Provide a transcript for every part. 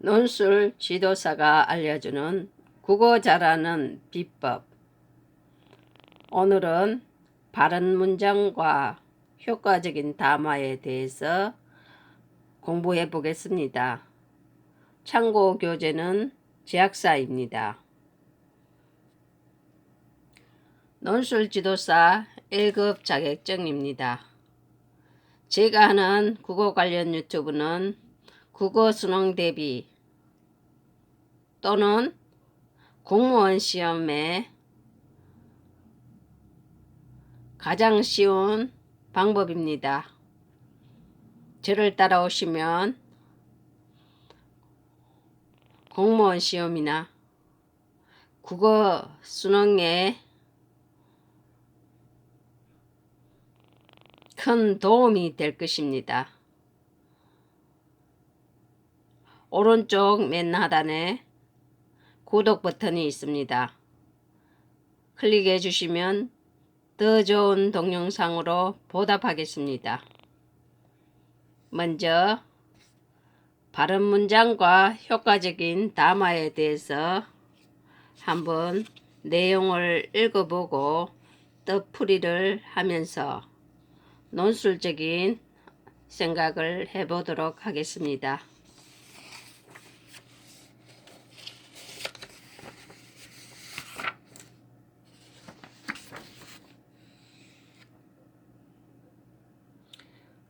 논술 지도사가 알려주는 국어 잘하는 비법. 오늘은 바른 문장과 효과적인 담화에 대해서 공부해 보겠습니다. 참고 교재는 제약사입니다. 논술 지도사 1급 자격증입니다. 제가 하는 국어 관련 유튜브는 국어 수능 대비 또는 공무원 시험에 가장 쉬운 방법입니다. 저를 따라오시면 공무원 시험이나 국어 수능에 큰 도움이 될 것입니다. 오른쪽 맨 하단에 구독 버튼이 있습니다. 클릭해 주시면 더 좋은 동영상으로 보답하겠습니다. 먼저 바른 문장과 효과적인 담화에 대해서 한번 내용을 읽어보고 뜻풀이를 하면서 논술적인 생각을 해보도록 하겠습니다.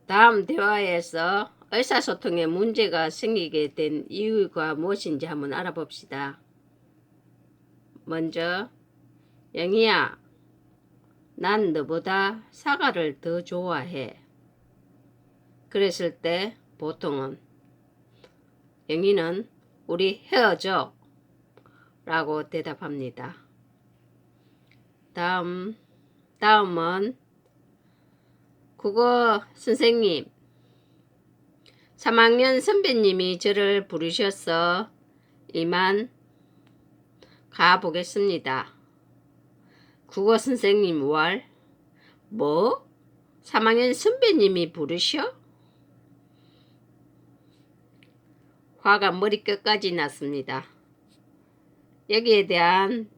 다음 대화에서 의사소통에 문제가 생기게 된 이유가 무엇인지 한번 알아봅시다. 먼저, 영희야, 난 너보다 사과를 더 좋아해. 그랬을 때 보통은 영희는 우리 헤어져 라고 대답합니다. 다음은 국어 선생님, 3학년 선배님이 저를 부르셔서 이만 가보겠습니다. 국어 선생님 월, 뭐? 3학년 선배님이 부르셔? 화가 머리끝까지 났습니다. 여기에 대한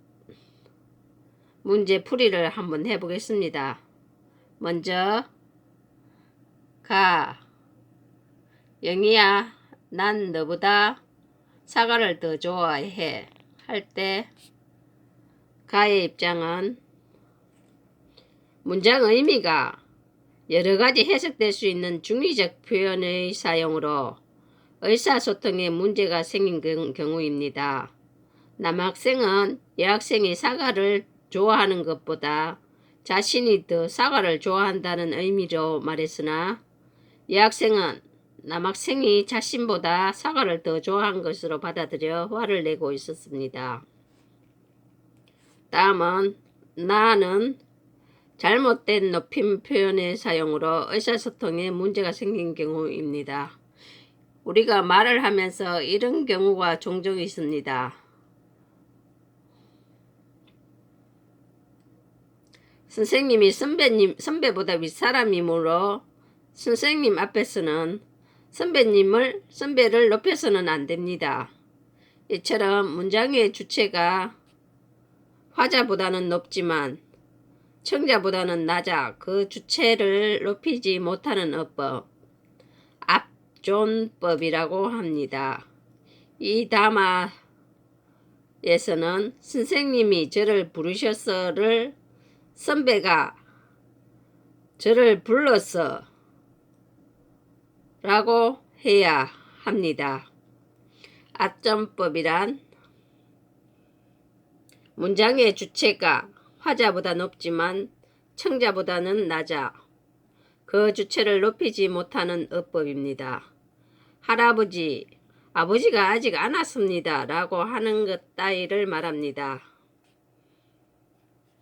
문제풀이를 한번 해보겠습니다. 먼저 가, 영희야, 난 너보다 사과를 더 좋아해 할 때 가의 입장은 문장 의미가 여러 가지 해석될 수 있는 중의적 표현의 사용으로 의사소통에 문제가 생긴 경우입니다. 남학생은 여학생이 사과를 좋아하는 것보다 자신이 더 사과를 좋아한다는 의미로 말했으나 여학생은 남학생이 자신보다 사과를 더 좋아한 것으로 받아들여 화를 내고 있었습니다. 다음은 나는 잘못된 높임 표현의 사용으로 의사소통에 문제가 생긴 경우입니다. 우리가 말을 하면서 이런 경우가 종종 있습니다. 선생님이 선배보다 윗사람이므로 선생님 앞에서는 선배를 높여서는 안 됩니다. 이처럼 문장의 주체가 화자보다는 높지만 청자보다는 낮아 그 주체를 높이지 못하는 어법, 압존법이라고 합니다. 이 담화에서는 선생님이 저를 부르셔서를 선배가 저를 불렀어 라고 해야 합니다. 압존법이란 문장의 주체가 화자보다 높지만 청자보다는 낮아 그 주체를 높이지 못하는 어법입니다. 할아버지, 아버지가 아직 안 왔습니다 라고 하는 것 따위를 말합니다.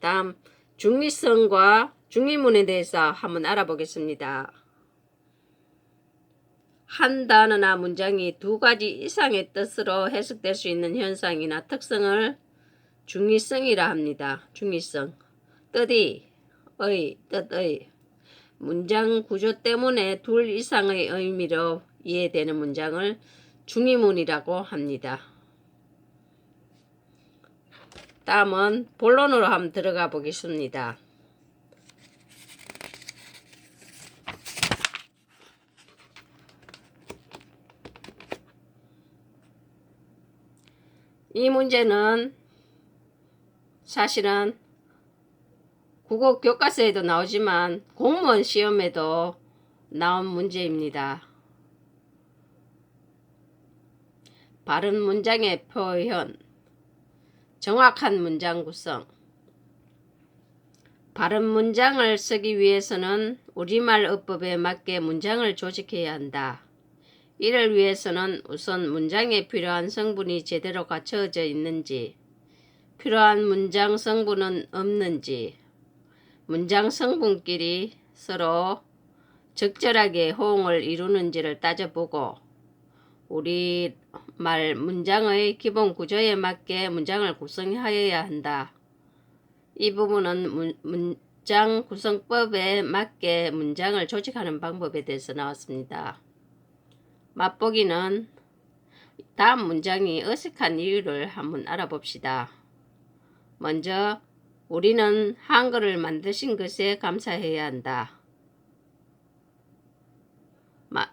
다음 중립성과 중의문에 대해서 한번 알아보겠습니다. 한 단어나 문장이 두 가지 이상의 뜻으로 해석될 수 있는 현상이나 특성을 중의성이라 합니다. 중의성. 뜻의 문장 구조 때문에 둘 이상의 의미로 이해되는 문장을 중의문이라고 합니다. 다음은 본론으로 한번 들어가 보겠습니다. 이 문제는 사실은 국어 교과서에도 나오지만 공무원 시험에도 나온 문제입니다. 바른 문장의 표현, 정확한 문장 구성. 바른 문장을 쓰기 위해서는 우리말 어법에 맞게 문장을 조직해야 한다. 이를 위해서는 우선 문장에 필요한 성분이 제대로 갖춰져 있는지, 필요한 문장 성분은 없는지, 문장 성분끼리 서로 적절하게 호응을 이루는지를 따져보고 우리말 문장의 기본 구조에 맞게 문장을 구성하여야 한다. 이 부분은 문장 구성법에 맞게 문장을 조직하는 방법에 대해서 나왔습니다. 맛보기는 다음 문장이 어색한 이유를 한번 알아봅시다. 먼저 우리는 한글을 만드신 것에 감사해야 한다.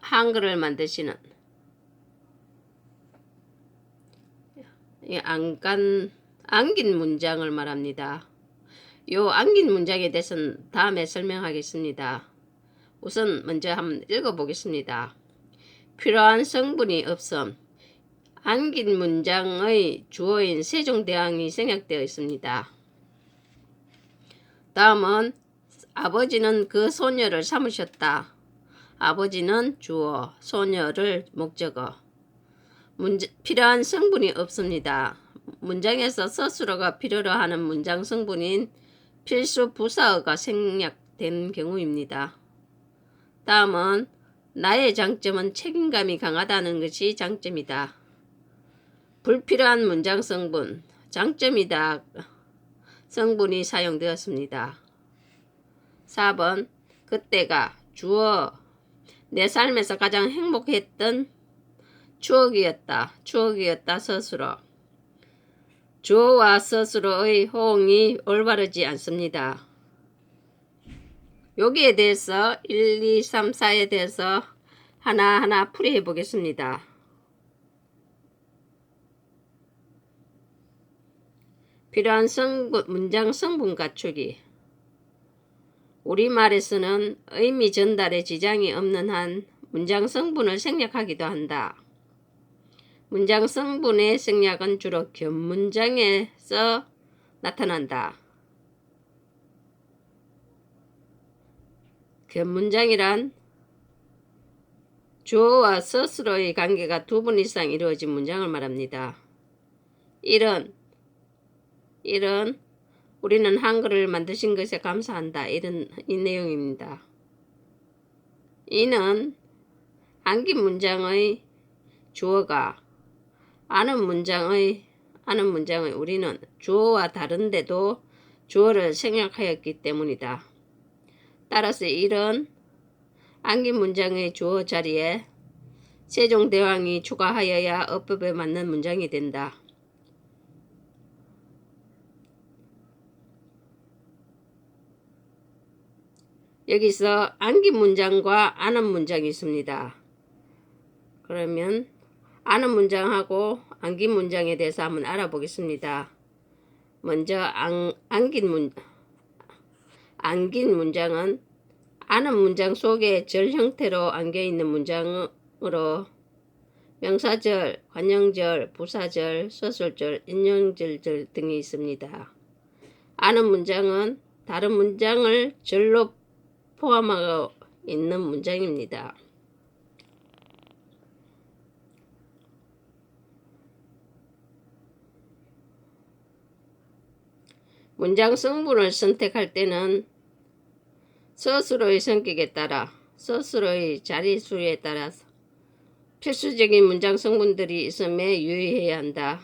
한글을 만드시는 안긴 문장을 말합니다. 요 안긴 문장에 대해서는 다음에 설명하겠습니다. 우선 먼저 한번 읽어보겠습니다. 필요한 성분이 없음. 안긴 문장의 주어인 세종대왕이 생략되어 있습니다. 다음은 아버지는 그 소녀를 삼으셨다. 아버지는 주어, 소녀를 목적어. 필요한 성분이 없습니다. 문장에서 스스로가 필요로 하는 문장 성분인 필수 부사어가 생략된 경우입니다. 다음은 나의 장점은 책임감이 강하다는 것이 장점이다. 불필요한 문장 성분, 장점이다 성분이 사용되었습니다. 4번 그때가 주어, 내 삶에서 가장 행복했던 추억이었다 스스로. 주어와 스스로의 호응이 올바르지 않습니다. 여기에 대해서 1, 2, 3, 4에 대해서 하나하나 풀이해 보겠습니다. 필요한 문장 성분 갖추기. 우리말에서는 의미 전달에 지장이 없는 한 문장 성분을 생략하기도 한다. 문장 성분의 생략은 주로 겹문장에서 나타난다. 겹문장이란 주어와 스스로의 관계가 두 번 이상 이루어진 문장을 말합니다. 이런 우리는 한글을 만드신 것에 감사한다. 이 내용입니다. 이는 안긴 문장의 주어가 아는 문장의 우리는 주어와 다른데도 주어를 생략하였기 때문이다. 따라서 이런 안긴 문장의 주어 자리에 세종대왕이 추가하여야 어법에 맞는 문장이 된다. 여기서 안긴 문장과 아는 문장이 있습니다. 그러면 아는 문장하고 안긴 문장에 대해서 한번 알아보겠습니다. 먼저 안긴 문장은 아는 문장 속에 절 형태로 안겨있는 문장으로 명사절, 관형절, 부사절, 서술절, 인용절 등이 있습니다. 아는 문장은 다른 문장을 절로 포함하고 있는 문장입니다. 문장 성분을 선택할 때는 스스로의 성격에 따라, 스스로의 자리수에 따라서 필수적인 문장 성분들이 있음에 유의해야 한다.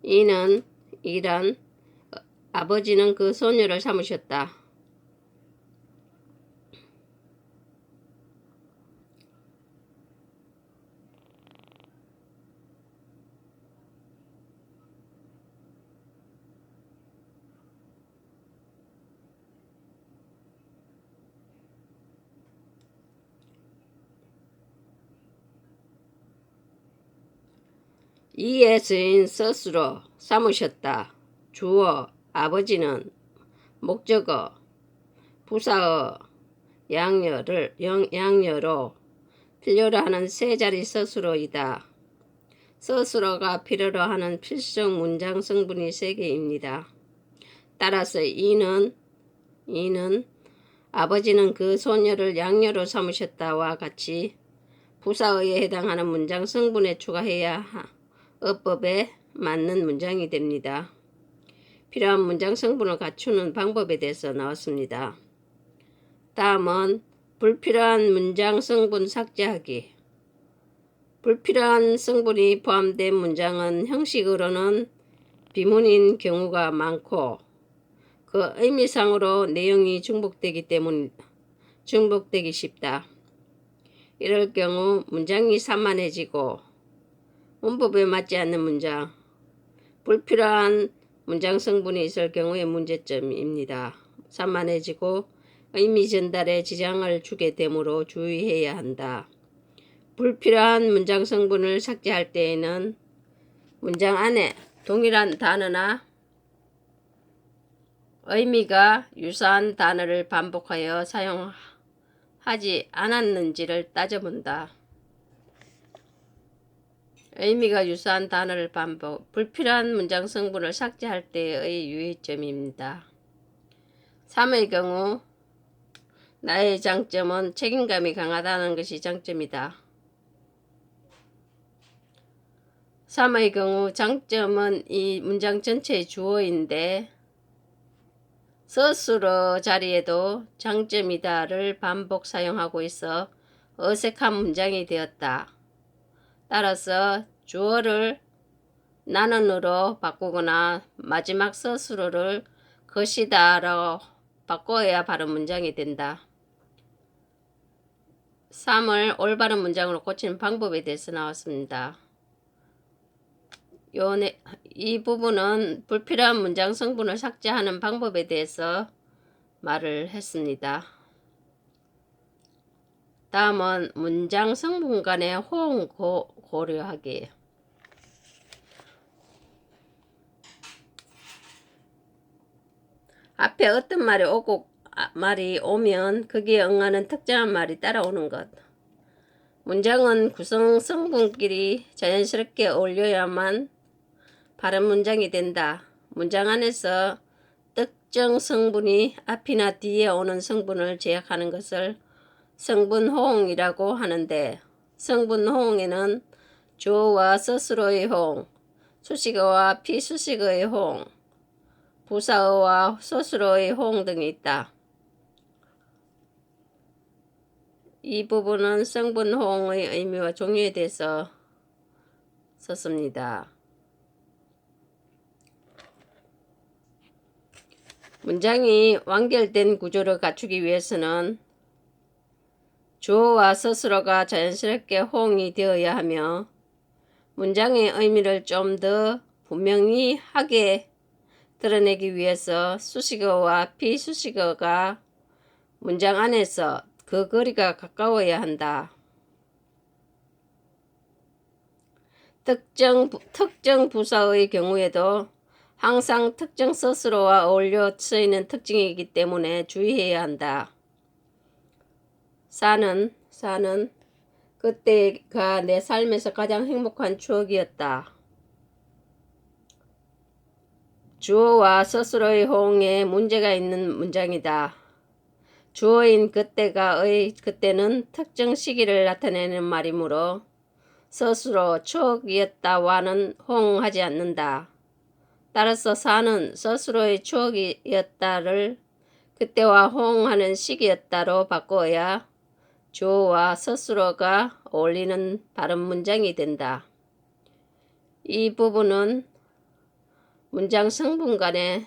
이란 아버지는 그 소녀를 삼으셨다. 이에 스인 스스로 삼으셨다. 주어 아버지는 목적어 부사어 양여로 필요로 하는 세 자리 스스로이다. 스스로가 필요로 하는 필수적 문장 성분이 세 개입니다. 따라서 이는 아버지는 그 소녀를 양녀로 삼으셨다와 같이 부사어에 해당하는 문장 성분에 추가해야 어법에 맞는 문장이 됩니다. 필요한 문장 성분을 갖추는 방법에 대해서 나왔습니다. 다음은 불필요한 문장 성분 삭제하기. 불필요한 성분이 포함된 문장은 형식으로는 비문인 경우가 많고 그 의미상으로 내용이 중복되기 쉽다. 이럴 경우 문장이 산만해지고 문법에 맞지 않는 문장, 불필요한 문장 성분이 있을 경우의 문제점입니다. 산만해지고 의미 전달에 지장을 주게 되므로 주의해야 한다. 불필요한 문장 성분을 삭제할 때에는 문장 안에 동일한 단어나 의미가 유사한 단어를 반복하여 사용하지 않았는지를 따져본다. 의미가 유사한 단어를 불필요한 문장 성분을 삭제할 때의 유의점입니다. 3의 경우 나의 장점은 책임감이 강하다는 것이 장점이다. 3의 경우 장점은 이 문장 전체의 주어인데 스스로 자리에도 장점이다를 반복 사용하고 있어 어색한 문장이 되었다. 따라서 주어를 나는으로 바꾸거나 마지막 스스로를 것이다로 바꿔야 바른 문장이 된다. 3을 올바른 문장으로 고치는 방법에 대해서 나왔습니다. 이 부분은 불필요한 문장 성분을 삭제하는 방법에 대해서 말을 했습니다. 다음은 문장 성분 간의 호응 고려하기. 앞에 어떤 말이 오면 거기에 응하는 특정한 말이 따라오는 것. 문장은 구성 성분끼리 자연스럽게 어울려야만 바른 문장이 된다. 문장 안에서 특정 성분이 앞이나 뒤에 오는 성분을 제약하는 것을 성분 호응이라고 하는데, 성분 호응에는 주어와 스스로의 호응, 수식어와 피수식어의 호응, 부사어와 스스로의 호응 등이 있다. 이 부분은 성분 호응의 의미와 종류에 대해서 썼습니다. 문장이 완결된 구조를 갖추기 위해서는 주어와 스스로가 자연스럽게 호응이 되어야 하며 문장의 의미를 좀 더 분명히 하게 드러내기 위해서 수식어와 비수식어가 문장 안에서 그 거리가 가까워야 한다. 특정 부사의 경우에도 항상 특정 스스로와 어울려 쓰이는 특징이기 때문에 주의해야 한다. 사는 그때가 내 삶에서 가장 행복한 추억이었다. 주어와 스스로의 호응에 문제가 있는 문장이다. 주어인 그때는 특정 시기를 나타내는 말이므로 스스로 추억이었다와는 호응하지 않는다. 따라서 사는 스스로의 추억이었다를 그때와 호응하는 시기였다로 바꿔야 주어와 스스로가 어울리는 바른 문장이 된다. 이 부분은 문장 성분 간의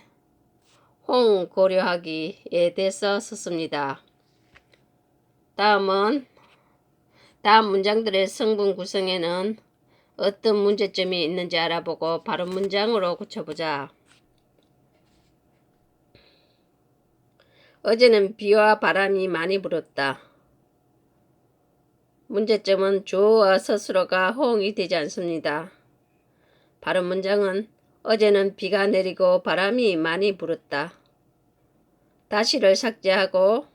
호응 고려하기에 대해서 썼습니다. 다음 문장들의 성분 구성에는 어떤 문제점이 있는지 알아보고 바른 문장으로 고쳐보자. 어제는 비와 바람이 많이 불었다. 문제점은 주어와 스스로가 호응이 되지 않습니다. 바른 문장은 어제는 비가 내리고 바람이 많이 불었다. 다시를 삭제하고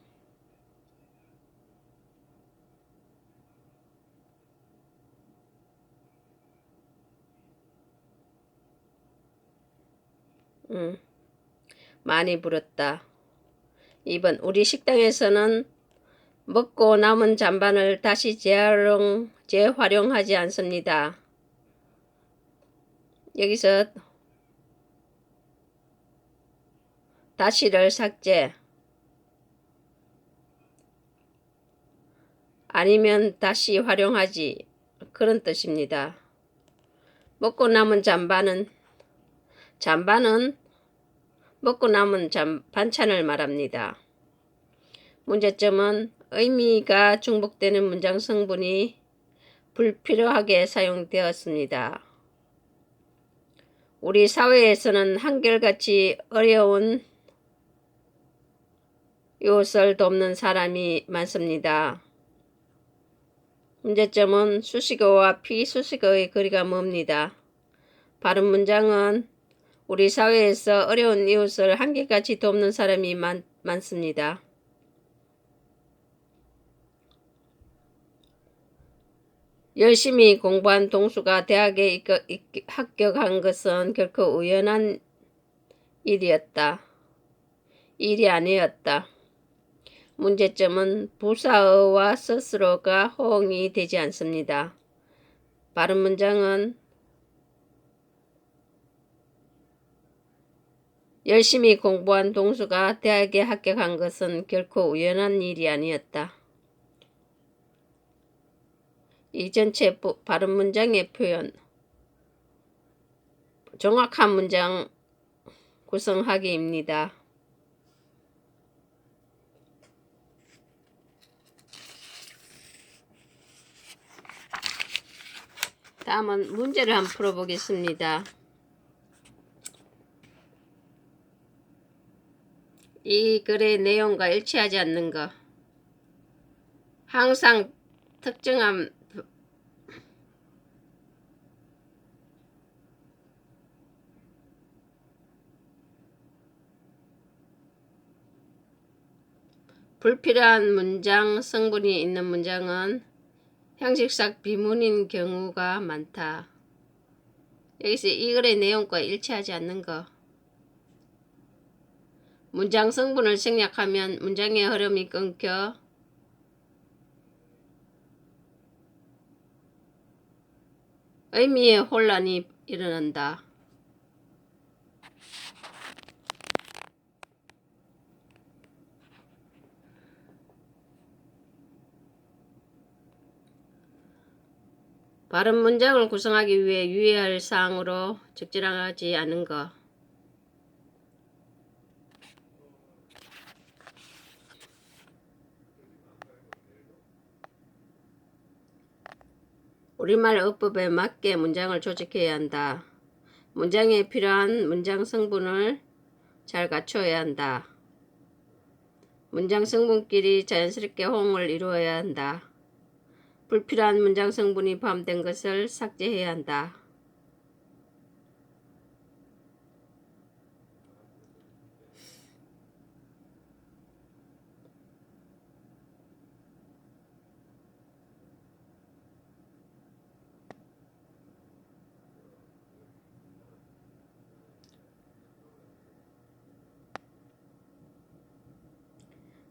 많이 불었다. 2번 우리 식당에서는 먹고 남은 잔반을 다시 재활용하지 않습니다. 여기서 다시를 삭제 아니면 다시 활용하지 그런 뜻입니다. 먹고 남은 잔반은 먹고 남은 반찬을 말합니다. 문제점은 의미가 중복되는 문장 성분이 불필요하게 사용되었습니다. 우리 사회에서는 한결같이 어려운 이웃을 돕는 사람이 많습니다. 문제점은 수식어와 피수식어의 거리가 멉니다. 바른 문장은 우리 사회에서 어려운 이웃을 한결같이 돕는 사람이 많습니다. 열심히 공부한 동수가 대학에 합격한 것은 결코 우연한 일이 아니었다. 문제점은 부사어와 스스로가 호응이 되지 않습니다. 바른 문장은 열심히 공부한 동수가 대학에 합격한 것은 결코 우연한 일이 아니었다. 이 전체 바른 문장의 표현 정확한 문장 구성하기입니다. 다음은 문제를 한번 풀어보겠습니다. 이 글의 내용과 일치하지 않는 것. 항상 특정한 불필요한 문장 성분이 있는 문장은 형식상 비문인 경우가 많다. 여기서 이 글의 내용과 일치하지 않는 것. 문장 성분을 생략하면 문장의 흐름이 끊겨 의미의 혼란이 일어난다. 바른 문장을 구성하기 위해 유의할 사항으로 적절하지 않은 것. 우리말 어법에 맞게 문장을 조직해야 한다. 문장에 필요한 문장 성분을 잘 갖춰야 한다. 문장 성분끼리 자연스럽게 호응을 이루어야 한다. 불필요한 문장 성분이 포함된 것을 삭제해야 한다.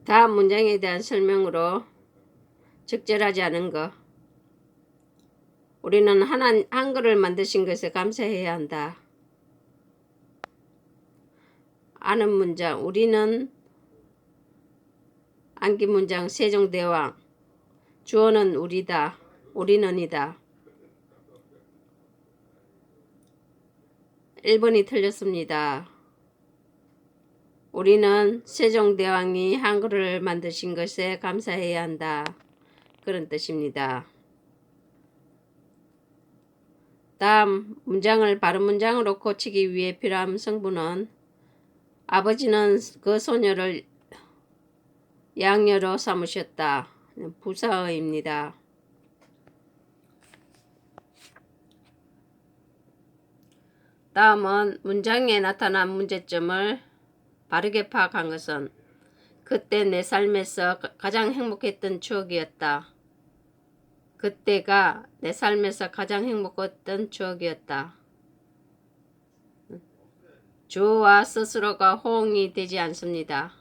다음 문장에 대한 설명으로 적절하지 않은 것. 우리는 한글을 만드신 것에 감사해야 한다. 아는 문장. 우리는 암기 문장 세종대왕. 주어는 우리다. 우리는이다. 1번이 틀렸습니다. 우리는 세종대왕이 한글을 만드신 것에 감사해야 한다. 그런 뜻입니다. 다음 문장을 바른 문장으로 고치기 위해 필요한 성분은 아버지는 그 소녀를 양녀로 삼으셨다. 부사어입니다. 다음은 문장에 나타난 문제점을 바르게 파악한 것은 그때 내 삶에서 가장 행복했던 추억이었다. 그때가 내 삶에서 가장 행복했던 추억이었다. 주어와 스스로가 호응이 되지 않습니다.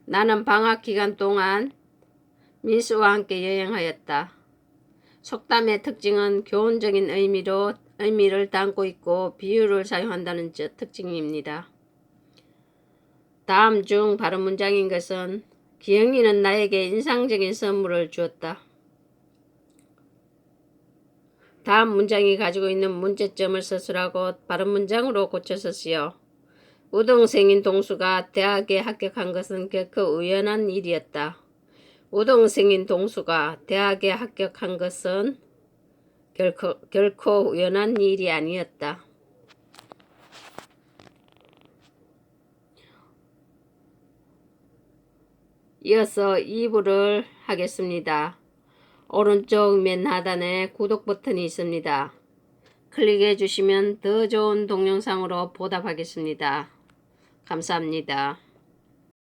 나는 방학 기간 동안 민수와 함께 여행하였다. 속담의 특징은 교훈적인 의미를 담고 있고 비유를 사용한다는 특징입니다. 다음 중 바른 문장인 것은 기영이는 나에게 인상적인 선물을 주었다. 다음 문장이 가지고 있는 문제점을 서술하고 바른 문장으로 고쳐서 쓰요. 우등생인 동수가 대학에 합격한 것은 결코 우연한 일이었다. 우등생인 동수가 대학에 합격한 것은 결코 우연한 일이 아니었다. 이어서 2부를 하겠습니다. 오른쪽 맨 하단에 구독 버튼이 있습니다. 클릭해 주시면 더 좋은 동영상으로 보답하겠습니다. 감사합니다.